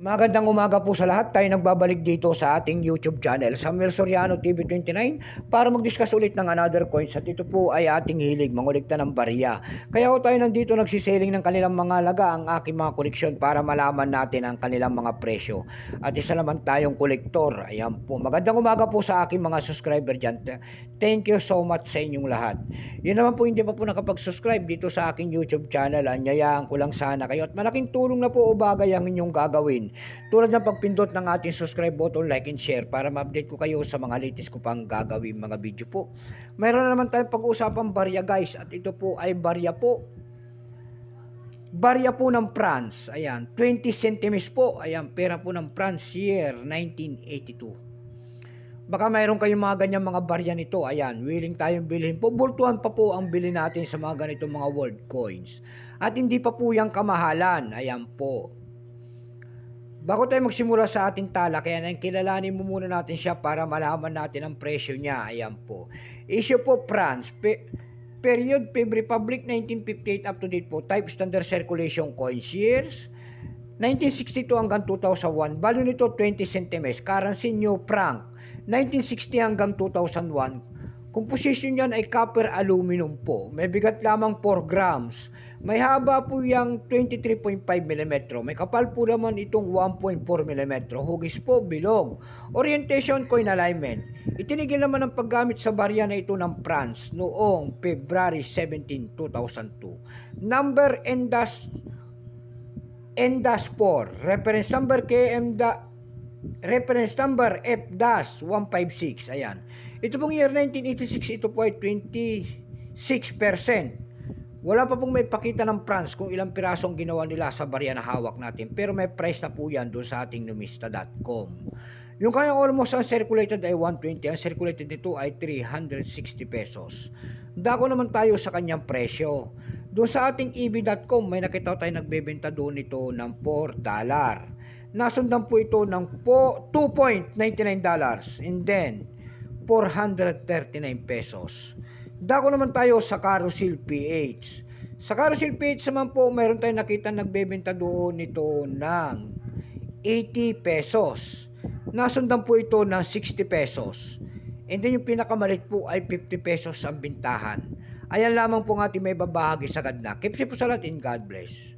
Magandang umaga po sa lahat. Tayo nagbabalik dito sa ating YouTube channel, Samuel Soriano TV29, para mag-discuss ulit ng another coins. At ito po ay ating hilig, mangulikta ng barya. Kaya po tayo nandito nagsiselling ng kanilang mga laga, ang aking mga koleksyon, para malaman natin ang kanilang mga presyo. At isa naman tayong kolektor. Ayan po. Magandang umaga po sa aking mga subscriber dyan. Thank you so much sa inyong lahat. Yun naman po, hindi pa po nakapag-subscribe dito sa aking YouTube channel. Anyayaan ko lang sana kayo. At malaking tulong na po o bagay ang inyong gagawin. Tulad ng pagpindot ng ating subscribe button, like and share para ma-update ko kayo sa mga latest ko pang gagawin mga video po. Mayroon na naman tayong pag-uusapang barya guys, at ito po ay barya po. Barya po ng France, ayan, 20 centimes po, ayan, pera po ng France, year 1982. Baka mayroon kayong mga ganyan mga barya nito, ayan, willing tayong bilhin po. Bultuhan pa po ang bilhin natin sa mga ganitong mga world coins. At hindi pa po yung kamahalan, ayan po. Bago tayo magsimula sa ating tala, kaya kilalanin mo muna natin siya para malaman natin ang presyo niya. Ayan po. Issue po France. Period Feb Republic 1958 up to date po. Type standard circulation coins. Years 1962 hanggang 2001. Value nito 20 centimes. Currency new franc 1960 hanggang 2001. Composition niyan ay copper aluminum po. May bigat lamang 4 grams. May haba po yung 23.5 mm. May kapal po naman itong 1.4 mm. Hugis po, bilog. Orientation, coin alignment. Itinigil naman ang paggamit sa barya na ito ng France noong February 17, 2002. Number N-4. Reference number reference number F-156. Ayan. Ito pong year 1986, ito po ay 26%. Wala pa pong may pakita ng France kung ilang pirasong ginawa nila sa barya na hawak natin. Pero may price na po yan doon sa ating numista.com. Yung kanyang almost uncirculated ay 120. Ang circulated nito ay 360 pesos. Dako naman tayo sa kanyang presyo. Doon sa ating eb.com may nakita tayo nagbebenta doon ito ng $4. Nasundan po ito ng $2.99 and then 439 pesos. Dako naman tayo sa Carousel PH. Sa Carousel PH naman po, mayroon tayong nakita nagbebenta doon nito ng 80 pesos. Nasundan po ito ng 60 pesos. And then yung pinakamalit po ay 50 pesos ang bintahan. Ayan lamang po ang ating may babahagi sa gadna. Keep safe po sa lahat and God bless.